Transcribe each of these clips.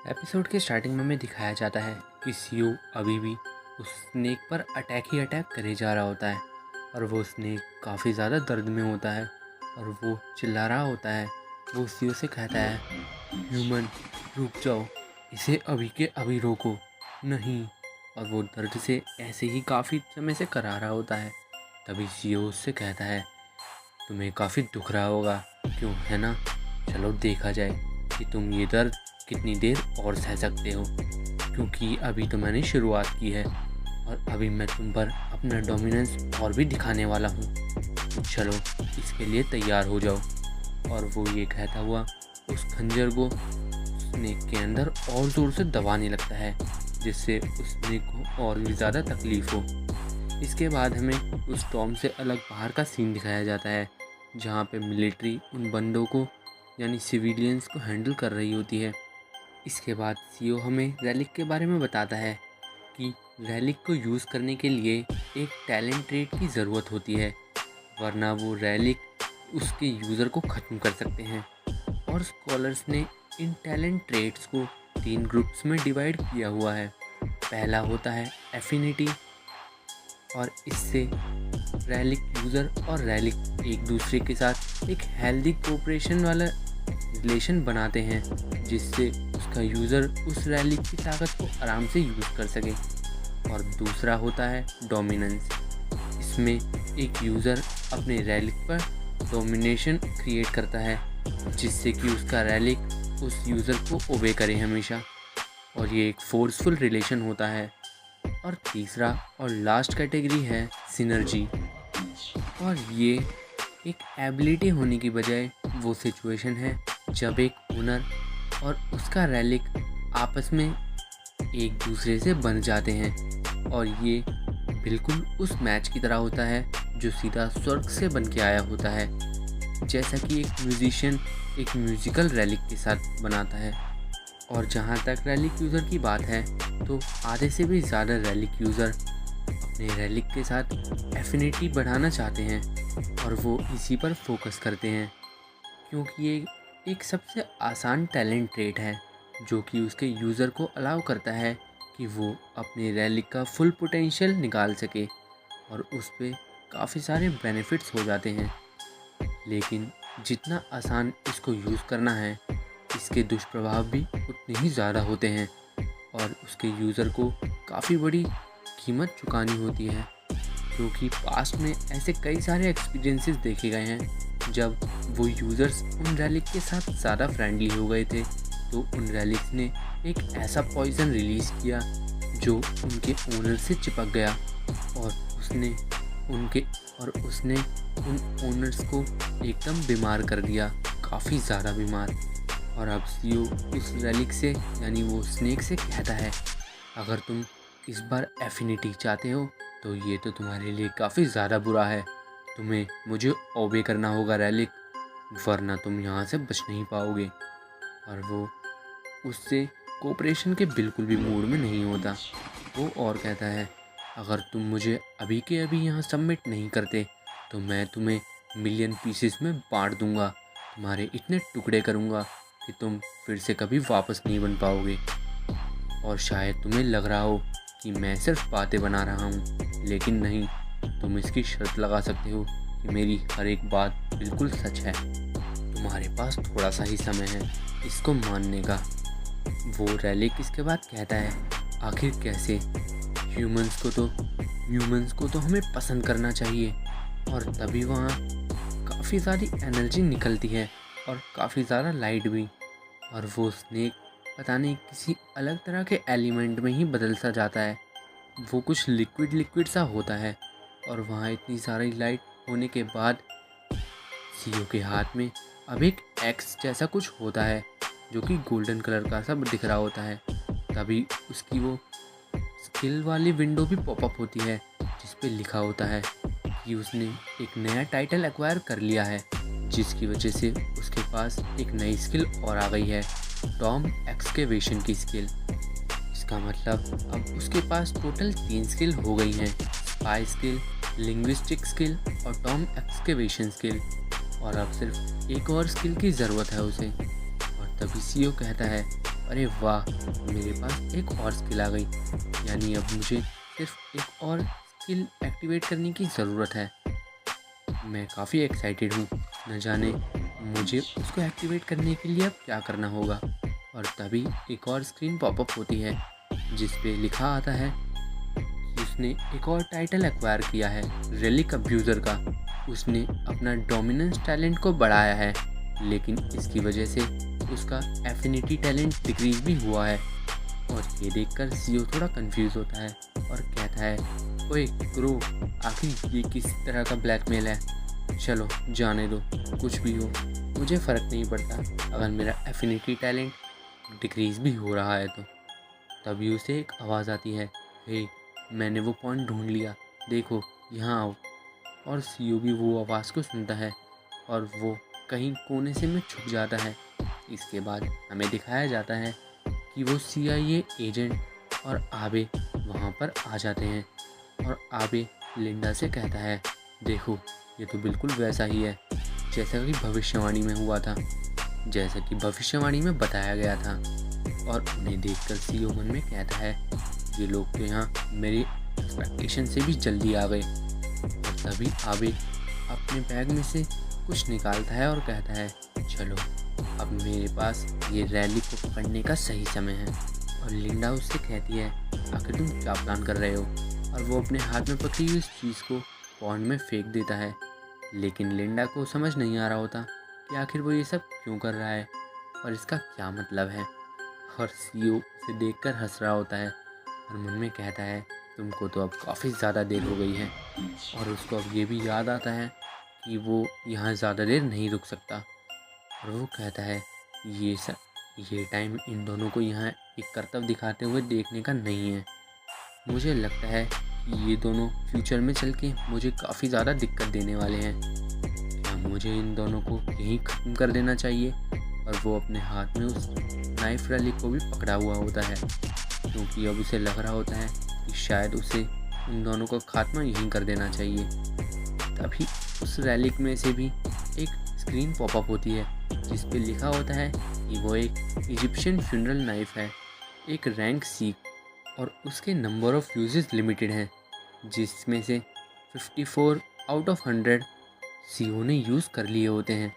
Episode के starting में हमें दिखाया जाता है कि सीओ अभी भी उस स्नेक पर अटैक ही अटैक करे जा रहा होता है और वो स्नेक काफ़ी ज़्यादा दर्द में होता है और वो चिल्ला रहा होता है। वो सीओ से कहता है, ह्यूमन रुक जाओ, इसे अभी के अभी रोको नहीं। और वो दर्द से ऐसे ही काफ़ी समय से करा रहा होता है। तभी सीओ उससे कहता है, तुम्हें काफ़ी दुख रहा होगा, क्यों है ना? चलो देखा जाए कि तुम ये दर्द कितनी देर और सह सकते हो, क्योंकि अभी तो मैंने शुरुआत की है और अभी मैं तुम पर अपना डोमिनेंस और भी दिखाने वाला हूँ। तो चलो इसके लिए तैयार हो जाओ। और वो ये कहता हुआ उस खंजर को स्नेक के अंदर और ज़ोर से दबाने लगता है, जिससे उस स्नेक को और भी ज़्यादा तकलीफ़ हो। इसके बाद हमें उस टॉम से अलग बाहर का सीन दिखाया जाता है, जहाँ पे मिलिट्री उन बंदों को यानी सिविलियंस को हैंडल कर रही होती है। इसके बाद सीओ हमें रैलिक के बारे में बताता है कि रैलिक को यूज़ करने के लिए एक टैलेंट ट्रेट की ज़रूरत होती है, वरना वो रैलिक उसके यूज़र को ख़त्म कर सकते हैं। और स्कॉलर्स ने इन टैलेंट ट्रेट्स को 3 ग्रुप्स में डिवाइड किया हुआ है। पहला होता है एफिनिटी, और इससे रैलिक यूज़र और रैलिक एक दूसरे के साथ एक हेल्दी कोऑपरेशन वाला रिलेशन बनाते हैं, जिससे उसका यूज़र उस रैलिक की ताकत को आराम से यूज़ कर सके। और दूसरा होता है डोमिनेंस। इसमें एक यूज़र अपने रैलिक पर डोमिनेशन क्रिएट करता है, जिससे कि उसका रैलिक उस यूज़र को ओबे करे हमेशा, और ये एक फोर्सफुल रिलेशन होता है। और तीसरा और लास्ट कैटेगरी है सिनर्जी, और ये एक एबिलिटी होने की बजाय वो सिचुएशन है जब एक ओनर और उसका रैलिक आपस में एक दूसरे से बन जाते हैं। और ये बिल्कुल उस मैच की तरह होता है जो सीधा स्वर्ग से बन के आया होता है, जैसा कि एक म्यूजिशियन एक म्यूजिकल रैलिक के साथ बनाता है। और जहाँ तक रैलिक यूज़र की बात है, तो आधे से भी ज़्यादा रैलिक यूज़र अपने रैलिक के साथ एफिनिटी बढ़ाना चाहते हैं, और वो इसी पर फोकस करते हैं, क्योंकि ये एक सबसे आसान टैलेंट ट्रेट है जो कि उसके यूज़र को अलाउ करता है कि वो अपने रैलिक का फुल पोटेंशियल निकाल सके, और उस पर काफ़ी सारे बेनिफिट्स हो जाते हैं। लेकिन जितना आसान इसको यूज़ करना है, इसके दुष्प्रभाव भी उतने ही ज़्यादा होते हैं, और उसके यूज़र को काफ़ी बड़ी कीमत चुकानी होती है, क्योंकि पास्ट में ऐसे कई सारे एक्सपीरियंसेस देखे गए हैं जब वो यूज़र्स उन रैलिक के साथ ज़्यादा फ्रेंडली हो गए थे, तो उन रैलिक्स ने एक ऐसा पॉइज़न रिलीज़ किया जो उनके ओनर से चिपक गया, और उसने उन ओनर्स को एकदम बीमार कर दिया, काफ़ी ज़्यादा बीमार। और अब सीओ उस रैलिक से यानी वो स्नेक से कहता है, अगर तुम इस बार एफिनिटी चाहते हो तो ये तो तुम्हारे लिए काफ़ी ज़्यादा बुरा है। तुम्हें मुझे ओबे करना होगा रैलिक, वरना तुम यहाँ से बच नहीं पाओगे। और वो उससे कोऑपरेशन के बिल्कुल भी मूड में नहीं होता। वो और कहता है, अगर तुम मुझे अभी के अभी यहाँ सबमिट नहीं करते तो मैं तुम्हें मिलियन पीसेस में बांट दूंगा, तुम्हारे इतने टुकड़े करूँगा कि तुम फिर से कभी वापस नहीं बन पाओगे। और शायद तुम्हें लग रहा हो कि मैं सिर्फ बातें बना रहा हूँ, लेकिन नहीं, तुम इसकी शर्त लगा सकते हो कि मेरी हर एक बात बिल्कुल सच है। तुम्हारे पास थोड़ा सा ही समय है इसको मानने का। वो रैलिक इसके बाद कहता है, आखिर कैसे? ह्यूमंस को तो हमें पसंद करना चाहिए। और तभी वहाँ काफ़ी सारी एनर्जी निकलती है और काफ़ी ज़्यादा लाइट भी, और वो स्नेक पता नहीं किसी अलग तरह के एलिमेंट में ही बदल सा जाता है। वो कुछ लिक्विड सा होता है, और वहाँ इतनी सारी लाइट होने के बाद सीओ के हाथ में अब एक एक्स जैसा कुछ होता है जो कि गोल्डन कलर का सब दिख रहा होता है। तभी उसकी वो स्किल वाली विंडो भी पॉपअप होती है, जिस पे लिखा होता है कि उसने एक नया टाइटल एक्वायर कर लिया है, जिसकी वजह से उसके पास एक नई स्किल और आ गई है, टॉम एक्सकेवेशन की स्किल। इसका मतलब अब उसके पास टोटल 3 स्किल हो गई हैं, स्पाई स्किल, लिंग्विस्टिक स्किल और टॉम एक्सकेवेशन स्किल। और अब सिर्फ एक और स्किल की ज़रूरत है उसे। और तभी सीओ कहता है, अरे वाह! मेरे पास एक और स्किल आ गई। यानी अब मुझे सिर्फ एक और स्किल एक्टिवेट करने की ज़रूरत है। मैं काफ़ी एक्साइटेड हूँ, न जाने मुझे उसको एक्टिवेट करने के लिए अब क्या करना होगा। और तभी एक और स्क्रीन पॉपअप होती है जिस पे लिखा आता है कि उसने एक और टाइटल एक्वायर किया है, रेलिक अब्यूज़र का। उसने अपना डोमिनेंस टैलेंट को बढ़ाया है, लेकिन इसकी वजह से उसका एफिनिटी टैलेंट डिक्रीज भी हुआ है। और ये देखकर सीओ थोड़ा कंफ्यूज होता है और कहता है, ओए क्रो, आखिर ये किस तरह का ब्लैकमेल है? चलो जाने दो, कुछ भी हो मुझे फ़र्क नहीं पड़ता अगर मेरा एफिनिटी टैलेंट डिक्रीज भी हो रहा है तो। तभी उसे एक आवाज़ आती है, हे, मैंने वो पॉइंट ढूंढ लिया, देखो यहाँ आओ। और सीओ भी वो आवाज़ को सुनता है और वो कहीं कोने से में छुप जाता है। इसके बाद हमें दिखाया जाता है कि वो सीआईए एजेंट और आबे वहाँ पर आ जाते हैं। और आबे लिंडा से कहता है, देखो ये तो बिल्कुल वैसा ही है जैसा कि भविष्यवाणी में हुआ था, जैसा कि भविष्यवाणी में बताया गया था। और उन्हें देखकर सीओ मन में कहता है, ये लोग तो यहाँ मेरी एक्सपेक्टेशन से भी जल्दी आ गए। और तभी आबे अपने बैग में से कुछ निकालता है और कहता है, चलो अब मेरे पास ये रैली को पकड़ने का सही समय है। और लिंडा उससे कहती है, आखिर तुम क्या प्लान कर रहे हो? और वो अपने हाथ में पकड़ी हुई इस चीज़ को पॉन्ड में फेंक देता है। लेकिन लिंडा को समझ नहीं आ रहा होता कि आखिर वो ये सब क्यों कर रहा है और इसका क्या मतलब है। और सीओ उसे देखकर हंस रहा होता है और मन में कहता है, तुमको तो अब काफ़ी ज़्यादा देर हो गई है। और उसको अब ये भी याद आता है कि वो यहाँ ज़्यादा देर नहीं रुक सकता। और वो कहता है, ये टाइम इन दोनों को यहाँ एक करतब दिखाते हुए देखने का नहीं है। मुझे लगता है कि ये दोनों फ्यूचर में चल के मुझे काफ़ी ज़्यादा दिक्कत देने वाले हैं। क्या मुझे इन दोनों को यहीं ख़त्म कर देना चाहिए? और वो अपने हाथ में उस नाइफ रैली को भी पकड़ा हुआ होता है, क्योंकि अब उसे लग रहा होता है कि शायद उसे इन दोनों का खात्मा यहीं कर देना चाहिए। तभी उस रैलिक में से भी एक स्क्रीन पॉपअप होती है जिस पे लिखा होता है कि वो एक इजिप्शियन फ्यूनरल नाइफ है, एक रैंक सी, और उसके नंबर ऑफ़ यूजेस लिमिटेड हैं, जिसमें से 54 आउट ऑफ 100 सीओ ने यूज़ कर लिए होते हैं।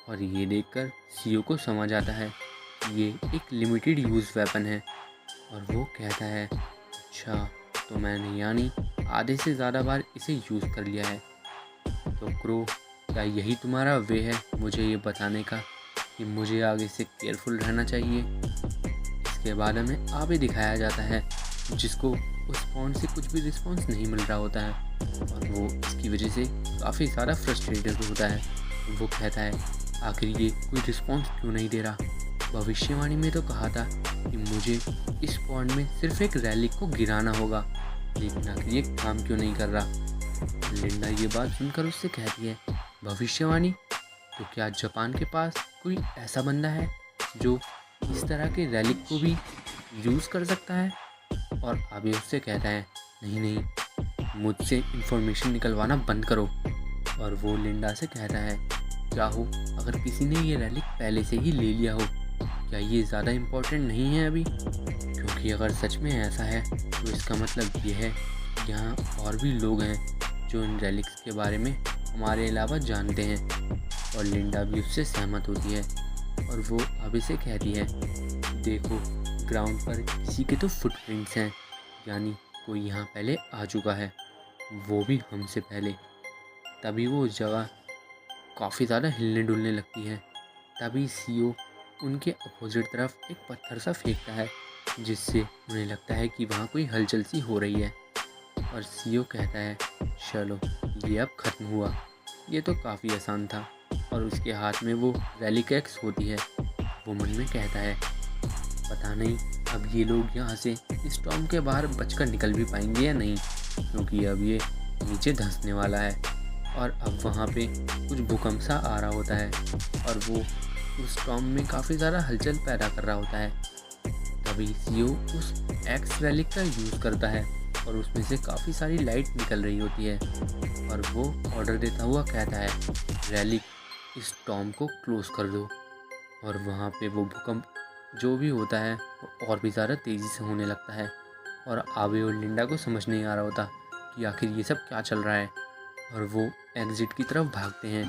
और ये देखकर सीओ को समझ आता है कि ये एक लिमिटेड यूज़ वेपन है। और वो कहता है, अच्छा तो मैंने यानी आधे से ज़्यादा बार इसे यूज़ कर लिया है। तो क्रो, क्या यही तुम्हारा वे है मुझे ये बताने का कि मुझे आगे से केयरफुल रहना चाहिए? इसके बाद हमें आबे दिखाया जाता है जिसको उस पॉइंट से कुछ भी रिस्पॉन्स नहीं मिल रहा होता है और वो इसकी वजह से काफ़ी ज़्यादा फ्रस्ट्रेटेड होता है। वो कहता है, आखिर ये कोई रिस्पॉन्स क्यों नहीं दे रहा? भविष्यवाणी में तो कहा था कि मुझे इस पॉइंट में सिर्फ एक रैली को गिराना होगा, लेकिन आखिर ये काम क्यों नहीं कर रहा? लिंडा ये बात सुनकर उससे कहती है, भविष्यवाणी, तो क्या जापान के पास कोई ऐसा बंदा है जो इस तरह के रैलिक को भी यूज़ कर सकता है? और अभी उससे कहता है, नहीं नहीं, मुझसे इन्फॉर्मेशन निकलवाना बंद करो। और वो लिंडा से कहता है, क्या हो अगर किसी ने ये रैलिक पहले से ही ले लिया हो? क्या ये ज़्यादा इम्पोर्टेंट नहीं है अभी? क्योंकि अगर सच में ऐसा है तो इसका मतलब ये है कि यहाँ और भी लोग हैं जो इन रैलिक्स के बारे में हमारे अलावा जानते हैं। और लिंडा भी उससे सहमत होती है और वो अभी से कहती है, देखो ग्राउंड पर किसी के तो फुटप्रिंट्स हैं, यानी कोई यहाँ पहले आ चुका है, वो भी हमसे पहले। तभी वो जगह काफ़ी ज़्यादा हिलने डुलने लगती है। तभी सीओ उनके अपोजिट तरफ एक पत्थर सा फेंकता है जिससे उन्हें लगता है कि वहाँ कोई हलचल सी हो रही है। और सीओ कहता है, चलो ये अब ख़त्म हुआ, ये तो काफ़ी आसान था। और उसके हाथ में वो रैलिक एक्स होती है। वो मन में कहता है, पता नहीं अब ये लोग यहाँ से इस टॉम के बाहर बचकर निकल भी पाएंगे या नहीं, क्योंकि अब ये नीचे धंसने वाला है। और अब वहाँ पे कुछ भूकंप सा आ रहा होता है और वो उस टॉम में काफ़ी ज़्यादा हलचल पैदा कर रहा होता है। तभी सीओ उस एक्स रैलिक का यूज़ करता है और उसमें से काफ़ी सारी लाइट निकल रही होती है। और वो ऑर्डर देता हुआ कहता है, रैलिक, इस टॉम को क्लोज़ कर दो। और वहाँ पे वो भूकंप जो भी होता है वो और भी ज़्यादा तेज़ी से होने लगता है और आबे और लिंडा को समझ नहीं आ रहा होता कि आखिर ये सब क्या चल रहा है और वो एग्ज़िट की तरफ भागते हैं।